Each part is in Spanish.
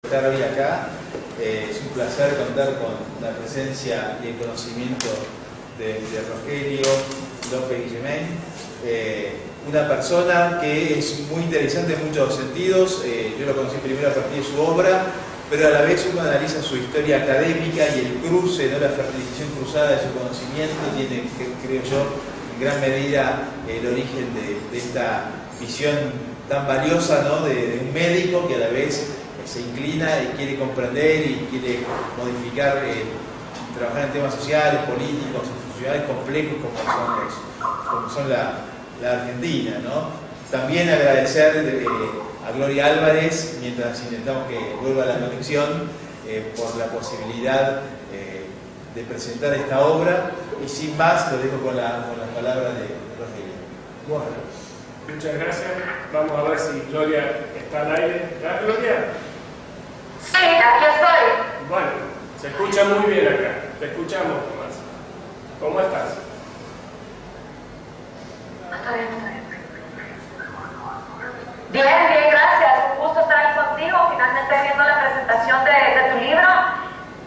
Estar hoy acá. Es un placer contar con la presencia y el conocimiento de Rogelio López Guillermain, una persona que es muy interesante en muchos sentidos. Yo lo conocí primero a partir de su obra, pero a la vez uno analiza su historia académica y el cruce, ¿no? La fertilización cruzada de su conocimiento tiene, creo yo, en gran medida el origen de esta visión tan valiosa, ¿no? de un médico que a la vez se inclina y quiere comprender y quiere modificar, trabajar en temas sociales, políticos, institucionales complejos como son la Argentina, ¿no? También agradecer a Gloria Álvarez, mientras intentamos que vuelva a la conexión, por la posibilidad de presentar esta obra, y sin más lo dejo con las palabras de Rogelio. Bueno, muchas gracias. Vamos a ver si Gloria está al aire. ¿Está Gloria? Sí, aquí estoy. Bueno, se escucha muy bien acá. Te escuchamos, Tomás. ¿Cómo estás? Está bien, está bien. Bien, bien, gracias. Un gusto estar aquí contigo. Finalmente viendo la presentación de tu libro.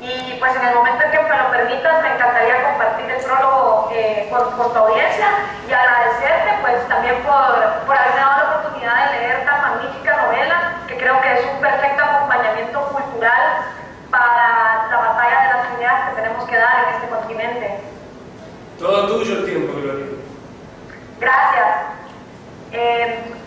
Y pues en el momento en que me lo permitas, me encantaría compartir el prólogo con tu audiencia y agradecerte pues también por haberme dado la oportunidad de leer tan magnífica novela, que creo que es un perfecto acompañamiento cultural para la batalla de las ideas que tenemos que dar en este continente. Todo tuyo el tiempo, Gloria. Gracias.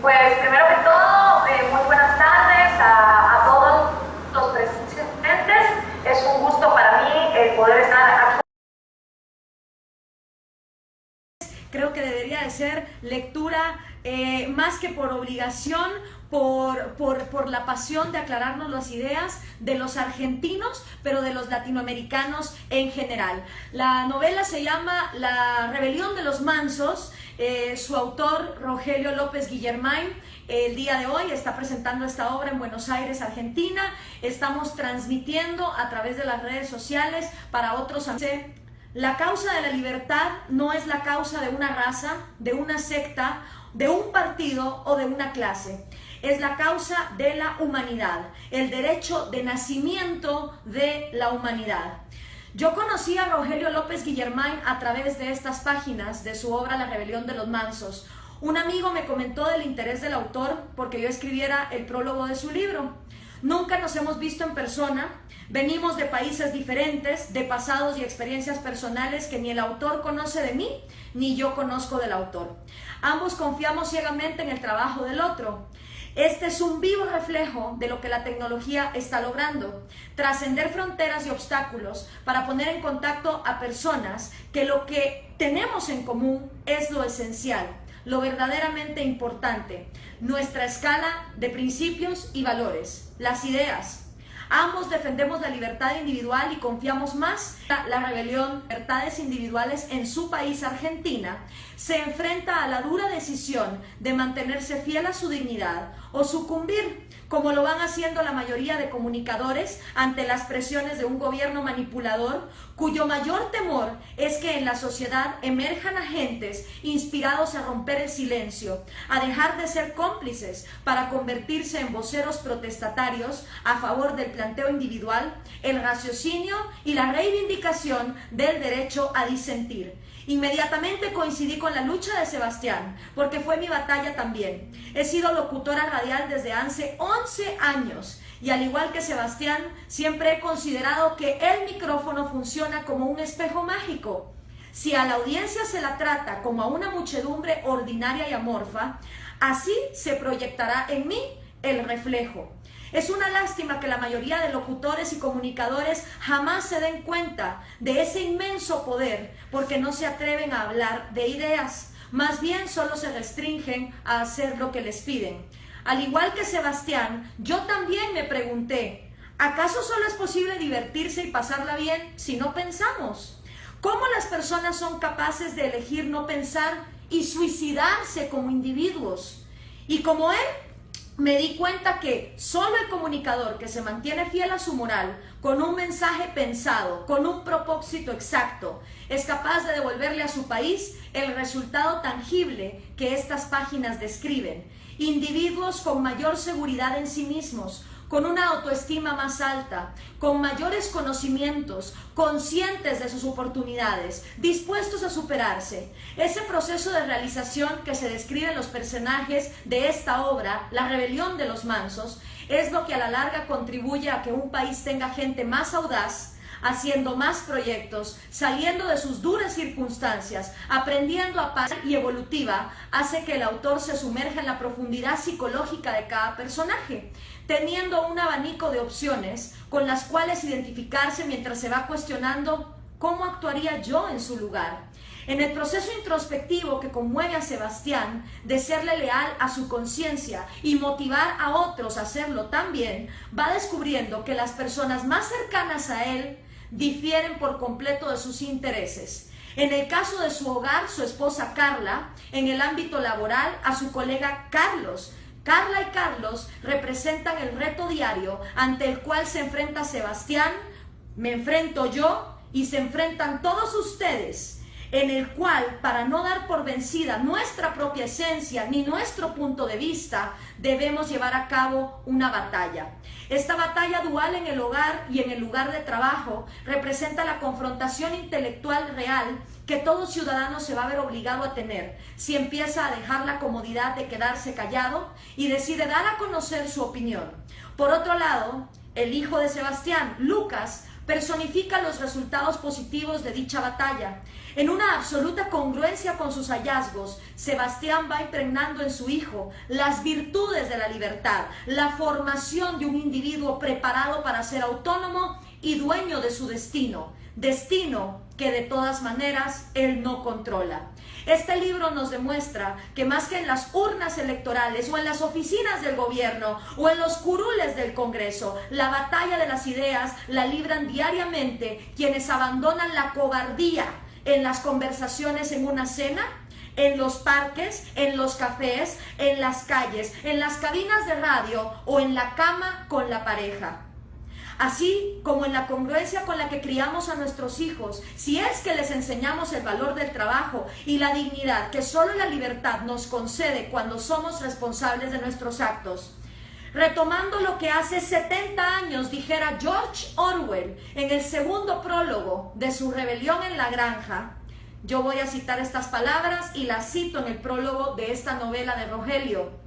Pues primero que todo, muy buenas tardes a todos los presentes. Es un gusto para mí poder estar aquí. Creo que debería de ser lectura más que por obligación, por la pasión de aclararnos las ideas de los argentinos, pero de los latinoamericanos en general. La novela se llama La rebelión de los mansos. Su autor, Rogelio López Guillermain, el día de hoy está presentando esta obra en Buenos Aires, Argentina. Estamos transmitiendo a través de las redes sociales para otros amigos. La causa de la libertad no es la causa de una raza, de una secta, de un partido o de una clase. Es la causa de la humanidad, el derecho de nacimiento de la humanidad. Yo conocí a Rogelio López Guillermain a través de estas páginas de su obra La rebelión de los mansos. Un amigo me comentó del interés del autor porque yo escribiera el prólogo de su libro. Nunca nos hemos visto en persona, venimos de países diferentes, de pasados y experiencias personales que ni el autor conoce de mí, ni yo conozco del autor. Ambos confiamos ciegamente en el trabajo del otro. Este es un vivo reflejo de lo que la tecnología está logrando, trascender fronteras y obstáculos para poner en contacto a personas que lo que tenemos en común es lo esencial, lo verdaderamente importante, nuestra escala de principios y valores, las ideas. Ambos defendemos la libertad individual y confiamos más en la rebelión de libertades individuales en su país, Argentina. Se enfrenta a la dura decisión de mantenerse fiel a su dignidad o sucumbir, como lo van haciendo la mayoría de comunicadores ante las presiones de un gobierno manipulador, cuyo mayor temor es que en la sociedad emerjan agentes inspirados a romper el silencio, a dejar de ser cómplices para convertirse en voceros protestatarios a favor del planteo individual, el raciocinio y la reivindicación del derecho a disentir. Inmediatamente coincidí con la lucha de Sebastián, porque fue mi batalla también. He sido locutora radial desde hace 11 años y al igual que Sebastián, siempre he considerado que el micrófono funciona como un espejo mágico. Si a la audiencia se la trata como a una muchedumbre ordinaria y amorfa, así se proyectará en mí el reflejo. Es una lástima que la mayoría de locutores y comunicadores jamás se den cuenta de ese inmenso poder porque no se atreven a hablar de ideas, más bien solo se restringen a hacer lo que les piden. Al igual que Sebastián, yo también me pregunté, ¿acaso solo es posible divertirse y pasarla bien si no pensamos? ¿Cómo las personas son capaces de elegir no pensar y suicidarse como individuos? Y como él, me di cuenta que solo el comunicador que se mantiene fiel a su moral, con un mensaje pensado, con un propósito exacto, es capaz de devolverle a su país el resultado tangible que estas páginas describen. Individuos con mayor seguridad en sí mismos, con una autoestima más alta, con mayores conocimientos, conscientes de sus oportunidades, dispuestos a superarse. Ese proceso de realización que se describe en los personajes de esta obra, La rebelión de los mansos, es lo que a la larga contribuye a que un país tenga gente más audaz, haciendo más proyectos, saliendo de sus duras circunstancias, aprendiendo a paz y evolutiva, hace que el autor se sumerja en la profundidad psicológica de cada personaje, teniendo un abanico de opciones con las cuales identificarse mientras se va cuestionando cómo actuaría yo en su lugar. En el proceso introspectivo que conmueve a Sebastián de serle leal a su conciencia y motivar a otros a hacerlo también, va descubriendo que las personas más cercanas a él difieren por completo de sus intereses. En el caso de su hogar, su esposa Carla; en el ámbito laboral, a su colega Carlos. Carla y Carlos representan el reto diario ante el cual se enfrenta Sebastián, me enfrento yo y se enfrentan todos ustedes, en el cual, para no dar por vencida nuestra propia esencia ni nuestro punto de vista, debemos llevar a cabo una batalla. Esta batalla dual en el hogar y en el lugar de trabajo representa la confrontación intelectual real que todo ciudadano se va a ver obligado a tener si empieza a dejar la comodidad de quedarse callado y decide dar a conocer su opinión. Por otro lado, el hijo de Sebastián, Lucas, personifica los resultados positivos de dicha batalla. En una absoluta congruencia con sus hallazgos, Sebastián va impregnando en su hijo las virtudes de la libertad, la formación de un individuo preparado para ser autónomo y dueño de su destino, destino que de todas maneras él no controla. Este libro nos demuestra que más que en las urnas electorales o en las oficinas del gobierno o en los curules del Congreso, la batalla de las ideas la libran diariamente quienes abandonan la cobardía en las conversaciones en una cena, en los parques, en los cafés, en las calles, en las cabinas de radio o en la cama con la pareja. Así como en la congruencia con la que criamos a nuestros hijos, si es que les enseñamos el valor del trabajo y la dignidad que solo la libertad nos concede cuando somos responsables de nuestros actos. Retomando lo que hace 70 años dijera George Orwell en el segundo prólogo de su Rebelión en la Granja, yo voy a citar estas palabras y las cito en el prólogo de esta novela de Rogelio.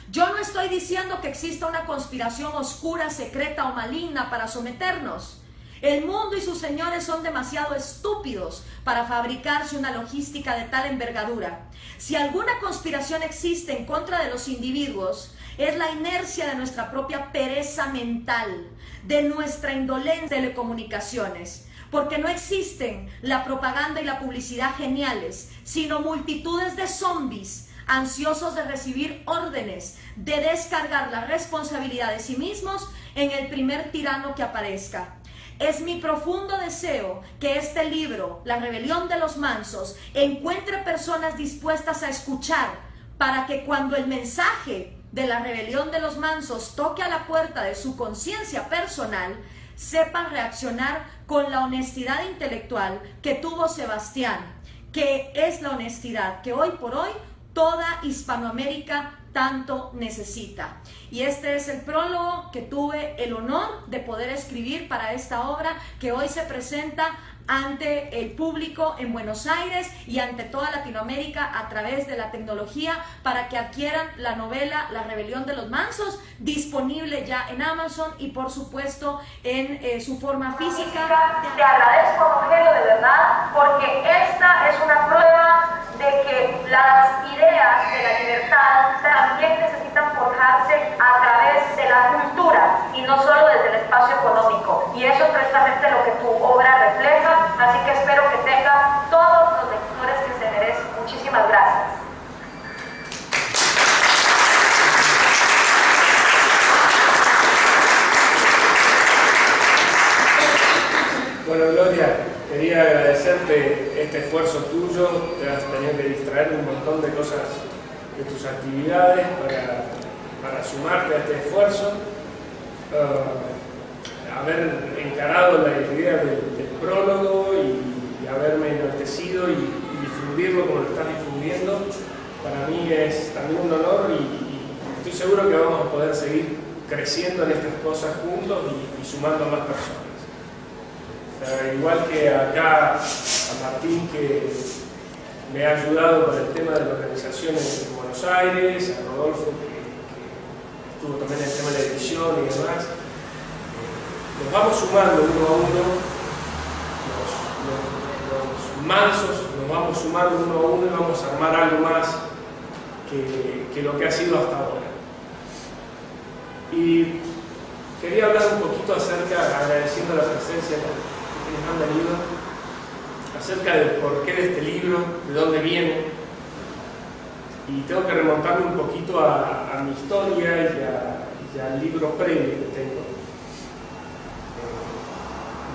Yo no estoy diciendo que exista una conspiración oscura, secreta o maligna para someternos. El mundo y sus señores son demasiado estúpidos para fabricarse una logística de tal envergadura. Si alguna conspiración existe en contra de los individuos, es la inercia de nuestra propia pereza mental, de nuestra indolencia en telecomunicaciones, porque no existen la propaganda y la publicidad geniales, sino multitudes de zombies ansiosos de recibir órdenes, de descargar la responsabilidad de sí mismos en el primer tirano que aparezca. Es mi profundo deseo que este libro, La rebelión de los mansos, encuentre personas dispuestas a escuchar para que cuando el mensaje de la rebelión de los mansos toque a la puerta de su conciencia personal, sepan reaccionar con la honestidad intelectual que tuvo Sebastián, que es la honestidad que hoy por hoy toda Hispanoamérica tanto necesita. Y este es el prólogo que tuve el honor de poder escribir para esta obra que hoy se presenta ante el público en Buenos Aires y ante toda Latinoamérica a través de la tecnología para que adquieran la novela La rebelión de los mansos, disponible ya en Amazon y por supuesto en su forma física. Te agradezco, Rogelio, de verdad, porque esta es una prueba de que las ideas de la libertad también necesitan forjarse a través de la cultura y no solo desde el espacio económico. Y eso es precisamente lo que tu obra refleja. Así que espero que tenga todos los lectores que se merecen. Muchísimas gracias. Bueno, Gloria, quería agradecerte este esfuerzo tuyo. Te has tenido que distraer un montón de cosas de tus actividades para sumarte a este esfuerzo. Haber encarado la idea del prólogo y haberme enaltecido y difundirlo como lo estás difundiendo, para mí es también un honor y estoy seguro que vamos a poder seguir creciendo en estas cosas juntos y sumando a más personas. Igual que acá a Martín, que me ha ayudado con el tema de la organización en Buenos Aires, a Rodolfo, que estuvo también en el tema de la edición y demás. Nos vamos sumando uno a uno, los mansos, nos vamos sumando uno a uno y vamos a armar algo más que lo que ha sido hasta ahora. Y quería hablar un poquito acerca, agradeciendo la presencia de quienes han venido, acerca del porqué de este libro, de dónde viene. Y tengo que remontarme un poquito a mi historia y al libro previo que tengo.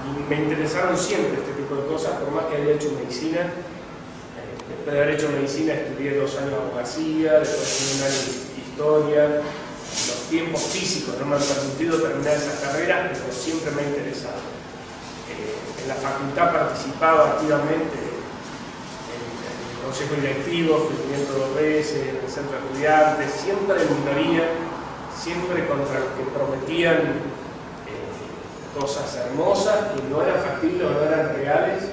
Y me interesaron siempre este tipo de cosas, por más que haya hecho medicina. Después de haber hecho medicina estudié 2 años abogacía, después 1 año de historia. Los tiempos físicos no me han permitido terminar esas carreras, pero siempre me ha interesado. En la facultad participaba activamente en el consejo directivo, fui miembro 2 veces, en el centro de estudiantes, siempre en minoría, siempre contra los que prometían cosas hermosas que no eran factibles o no eran reales,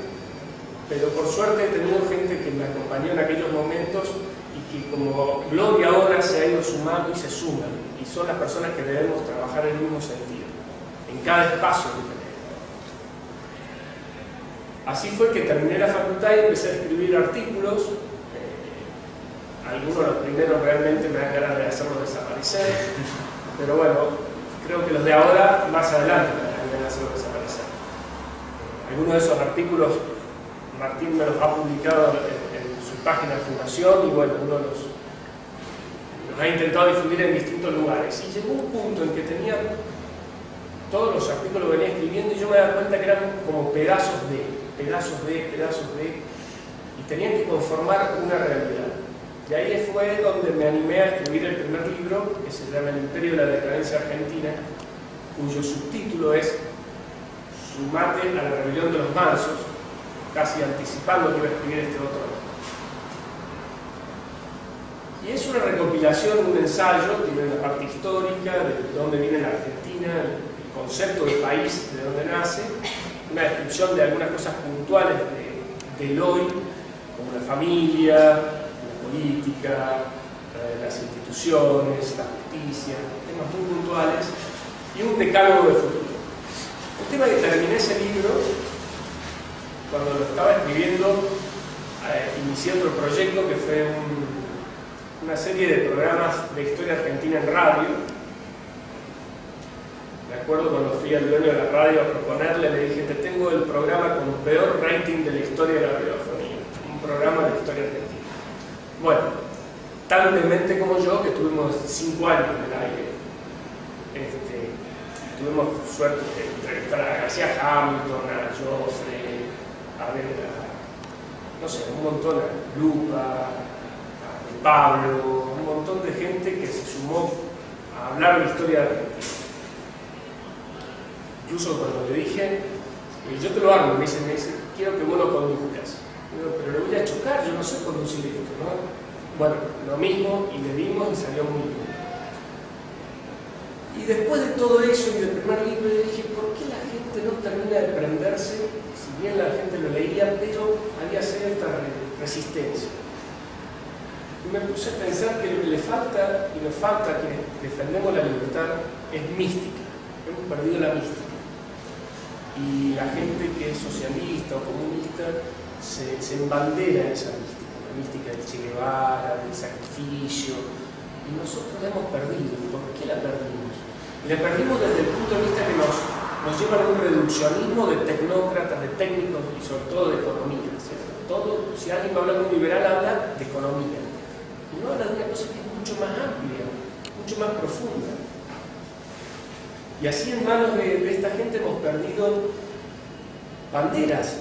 pero por suerte he tenido gente que me acompañó en aquellos momentos y que como Gloria ahora se ha ido sumando y se suman, y son las personas que debemos trabajar en el mismo sentido, en cada espacio que tenemos. Así fue que terminé la facultad y empecé a escribir artículos. Algunos de los primeros realmente me dan ganas de hacerlos desaparecer, pero bueno, creo que los de ahora más adelante me dan ganas de hacerlos desaparecer. Algunos de esos artículos Martín me los ha publicado en su página de fundación y bueno, uno los ha intentado difundir en distintos lugares. Y llegó un punto en que tenía todos los artículos que venía escribiendo y yo me daba cuenta que eran como pedazos de, y tenían que conformar una realidad. Y ahí fue donde me animé a escribir el primer libro, que se llama El Imperio de la Decadencia Argentina, cuyo subtítulo es Sumate a la rebelión de los mansos, casi anticipando que iba a escribir este otro. Y es una recopilación, un ensayo, tiene una parte histórica de dónde viene la Argentina, el concepto de país, de dónde nace, una descripción de algunas cosas puntuales del hoy, como la familia, la política, las instituciones, la justicia, temas muy puntuales, y un decálogo de futuro. El tema que terminé ese libro, cuando lo estaba escribiendo, inicié otro proyecto que fue una serie de programas de historia argentina en radio. Me acuerdo cuando fui al dueño de la radio a proponerle, le dije, te tengo el programa con peor rating de la historia de la radiofonía, un programa de historia argentina. Bueno, tan demente como yo, que estuvimos 5 años en el aire. Tuvimos suerte de entrevistar a García Hamilton, a Joffre, a ver, no sé, un montón, a Lupa, a Pablo, un montón de gente que se sumó a hablar de la historia de Argentina. Incluso cuando le dije, yo te lo armo, me dice, quiero que vos lo conduzcas. Digo, pero le voy a chocar, yo no sé conducir esto, ¿no? Bueno, lo mismo, y le dimos y salió muy bien. Y después de todo eso y del primer libro, le dije, ¿por qué la gente no termina de prenderse? Si bien la gente lo leía, pero había cierta resistencia. Y me puse a pensar que lo que le falta, y nos falta a quienes defendemos la libertad, es mística. Hemos perdido la mística. Y la gente que es socialista o comunista se embandera en esa mística, la mística del Che Guevara, del sacrificio, y nosotros la hemos perdido. ¿Por qué la perdimos? Y la perdimos desde el punto de vista que nos lleva a un reduccionismo de tecnócratas, de técnicos y sobre todo de economía, ¿cierto? Si alguien va a hablar de un liberal, habla de economía, y no habla de una cosa que es mucho más amplia, mucho más profunda. Y así en manos de esta gente hemos perdido banderas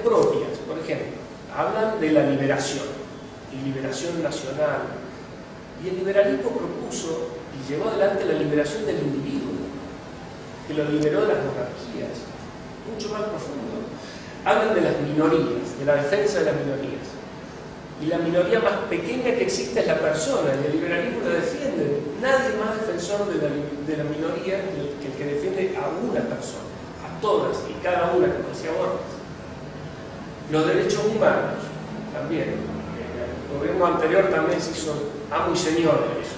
propias. Por ejemplo, hablan de la liberación y liberación nacional. Y el liberalismo propuso y llevó adelante la liberación del individuo, que lo liberó de las monarquías, mucho más profundo. Hablan de las minorías, de la defensa de las minorías. y la minoría más pequeña que existe es la persona, y el liberalismo la defiende. Nadie más defensor de la minoría que el que defiende a una persona, a todas y cada una, como decía Borges. Los derechos humanos, también. El gobierno anterior también se hizo amo y señor de eso.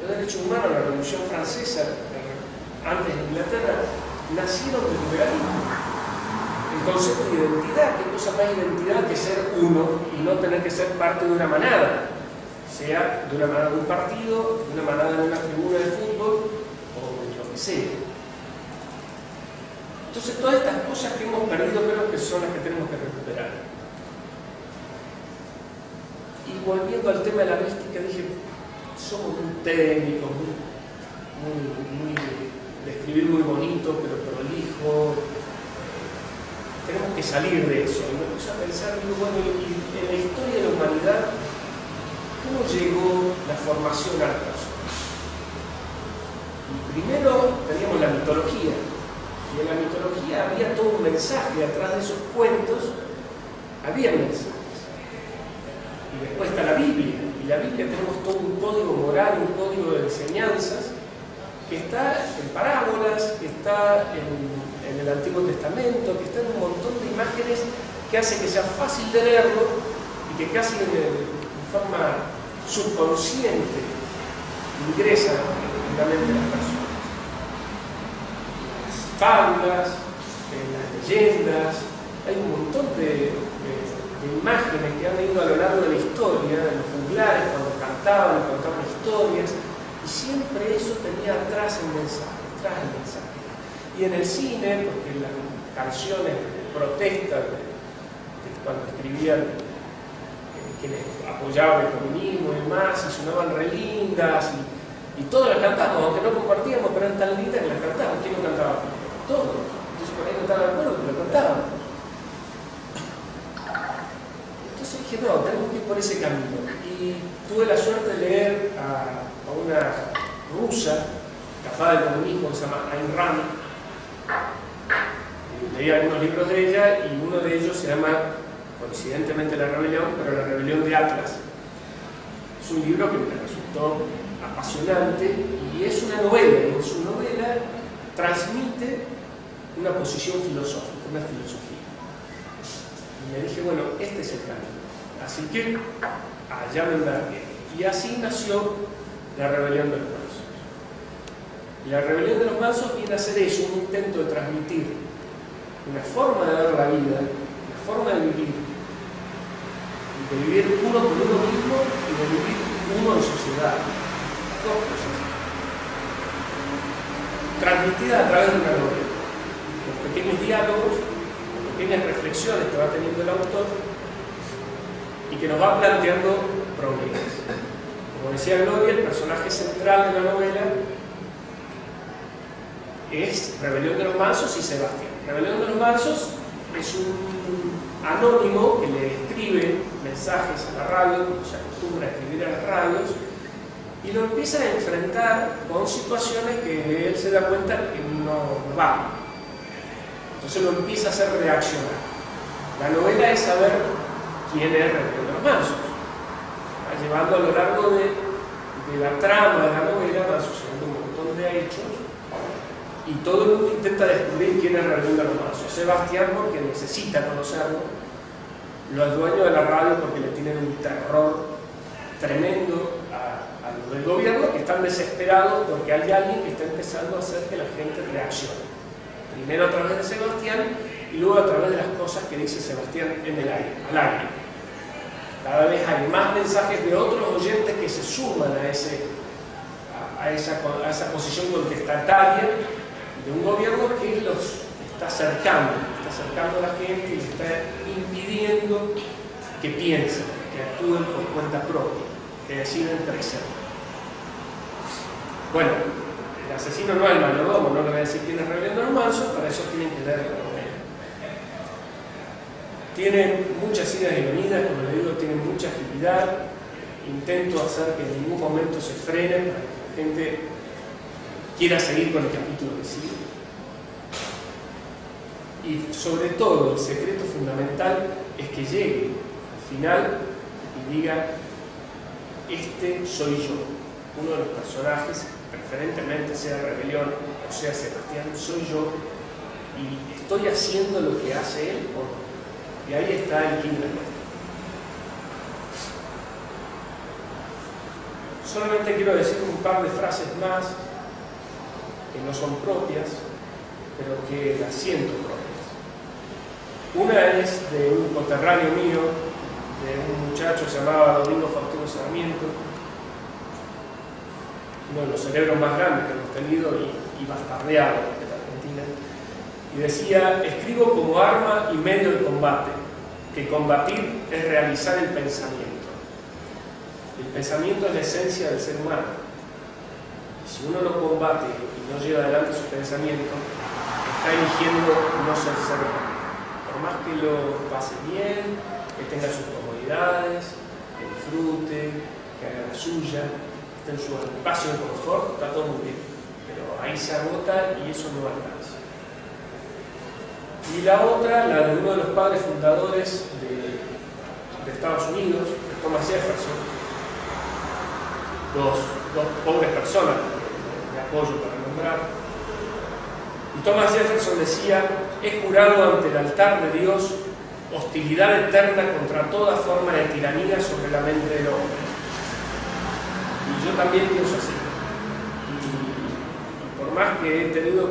Los derechos humanos, la Revolución Francesa, antes de Inglaterra, nacieron del liberalismo. El concepto de identidad, ¿qué cosa más identidad que ser uno y no tener que ser parte de una manada? Sea de una manada de un partido, de una manada en una tribuna de fútbol o de lo que sea. Entonces todas estas cosas que hemos perdido creo que son las que tenemos que recuperar. Y volviendo al tema de la mística, dije, somos muy técnicos, muy de escribir muy bonito, pero prolijo. Tenemos que salir de eso. Y me puse a pensar, digo, bueno, y en la historia de la humanidad, ¿cómo llegó la formación a las personas? Y primero teníamos la mitología. Y en la mitología había todo un mensaje, atrás de esos cuentos había mensajes. Y después está la Biblia. Y la Biblia tenemos todo un código moral, un código de enseñanzas, que está en parábolas, que está en el Antiguo Testamento, que está en un montón de imágenes que hace que sea fácil de leerlo y que casi de forma subconsciente ingresa en la mente de las personas. Las fábulas, las leyendas, hay un montón de imágenes que han ido a lo largo de la historia, de los juglares cuando cantaban, contaban historias, y siempre eso tenía atrás el mensaje, Y en el cine, porque las canciones de protesta, cuando escribían quienes apoyaban el comunismo y demás, y sonaban re lindas, y todos las cantábamos, aunque no compartíamos, pero eran tan lindas que las cantábamos. ¿Quién no cantaba? Todos. Entonces por ahí no estaba de acuerdo, pero lo cantábamos. Entonces dije, no, tenemos que ir por ese camino. Y tuve la suerte de leer a una rusa, capaz del comunismo, que se llama Ayn Rand. Leí algunos libros de ella y uno de ellos se llama, coincidentemente, La Rebelión, pero La Rebelión de Atlas. Es un libro que me resultó apasionante y es una novela, y en su novela transmite una posición filosófica, una filosofía. Y me dije, bueno, este es el camino. Así que allá me embarqué. Y así nació La Rebelión de los Mansos. Y La Rebelión de los Mansos viene a ser eso, un intento de transmitir una forma de ver la vida, una forma de vivir uno con uno mismo y de vivir uno en sociedad. Dos cosas. Transmitida a través de una novela, con pequeños diálogos, con pequeñas reflexiones que va teniendo el autor y que nos va planteando problemas. Como decía Gloria, el personaje central de la novela es Rebelión de los Mansos y Sebastián. Rebelión de los Mansos es un anónimo que le escribe mensajes a la radio, se acostumbra a escribir a las radios, y lo empieza a enfrentar con situaciones que él se da cuenta que no va. Entonces lo empieza a hacer reaccionar. La novela es saber quién es Rebelión de los Mansos. Va llevando a lo largo de la trama de la novela, va sucediendo un montón de hechos, y todo el mundo intenta descubrir quién es Rebelión de los Mansos. Sebastián, porque necesita conocerlo, los dueños de la radio porque le tienen un terror tremendo a los del gobierno, que están desesperados porque hay alguien que está empezando a hacer que la gente reaccione. Primero a través de Sebastián y luego a través de las cosas que dice Sebastián en el aire, al aire. Cada vez hay más mensajes de otros oyentes que se suman a esa posición contestataria de un gobierno que los está acercando a la gente y les está impidiendo que piensen, que actúen por cuenta propia, que deciden crecer. Bueno, el asesino no es el mayordomo, no le voy a decir quién es Rebelión de los Mansos, para eso tienen que leer la novela. Tiene muchas idas y venidas, como le digo, tiene mucha agilidad. Intento hacer que en ningún momento se frenen para que la gente quiera seguir con el capítulo que sigue. Y sobre todo, el secreto fundamental es que llegue al final y y diga, este soy yo, uno de los personajes, preferentemente sea Rebelión o sea Sebastián, soy yo y estoy haciendo lo que hace él o no. Y ahí está el quid de nuestro. Solamente quiero decir un par de frases más que no son propias, pero que las siento propias. Una es de un conterráneo mío, de un muchacho llamado Domingo Faustino Sarmiento, uno de los cerebros más grandes que hemos tenido y bastardeado de la Argentina, y decía: escribo como arma y medio de combate, que combatir es realizar el pensamiento. El pensamiento es la esencia del ser humano. Y si uno lo combate y no lleva adelante su pensamiento, está eligiendo no ser ser humano. Por más que lo pase bien, que tenga sus comodidades, que disfrute, que haga la suya, esté en su espacio de confort, está todo muy bien. Pero ahí se agota y eso no alcanza. Y la otra, la de uno de los padres fundadores de Estados Unidos, de Thomas Jefferson, dos pobres personas de apoyo para nombrar. Y Thomas Jefferson decía: he jurado ante el altar de Dios hostilidad eterna contra toda forma de tiranía sobre la mente del hombre. Y yo también pienso así. Y por más que he tenido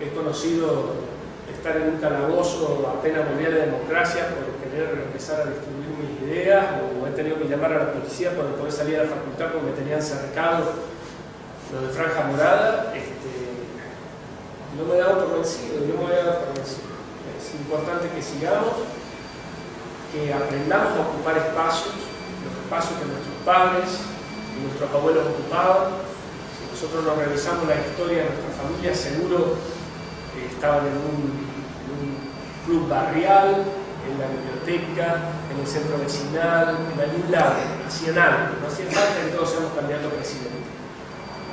he conocido estar en un calabozo apenas volví a la democracia por querer empezar a distribuir mis ideas, o he tenido que llamar a la policía para poder salir a la facultad porque me tenían cercado lo de franja morada, no me he dado por vencido, no me voy a dar por vencido. Es importante que sigamos, que aprendamos a ocupar espacios, los espacios que nuestros padres y nuestros abuelos ocupaban. Si nosotros nos revisamos la historia de nuestra familia, seguro estaban en un club barrial, en la biblioteca, en el centro vecinal, en algún lado, hacían algo. No hacía falta que todos seamos candidatos a presidente.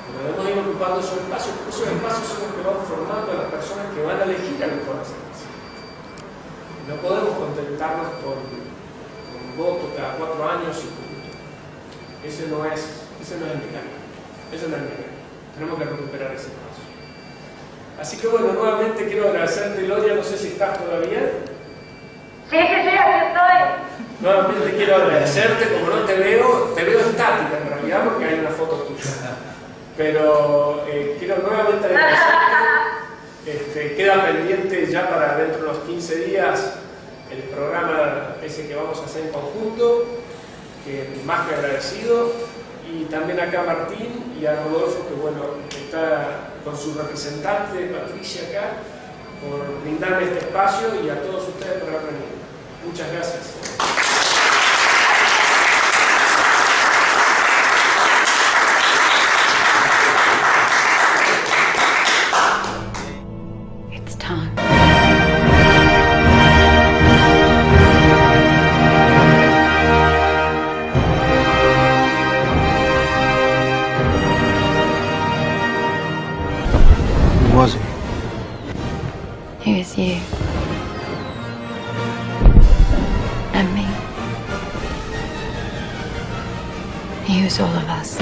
Pero debemos ir ocupando esos espacios son los que van formando a las personas que van a elegir a los que van a ser presidentes. No podemos contentarnos con un voto cada 4 años y punto. Ese no es el camino. Ese no es el camino. Tenemos que recuperar ese espacio. Así que bueno, nuevamente quiero agradecerte, Gloria, no sé si estás todavía. Sí, aquí estoy. Nuevamente quiero agradecerte, como no te veo estática en realidad porque hay una foto tuya. Pero quiero nuevamente agradecerte. Queda pendiente ya para dentro de unos 15 días el programa ese que vamos a hacer en conjunto, que más que agradecido. Y también acá a Martín y a Rodolfo, que bueno, está con su representante, Patricia, acá, por brindarme este espacio, y a todos ustedes por haber venido. Muchas gracias. It's time. Who was he? He was you. And me. He was all of us.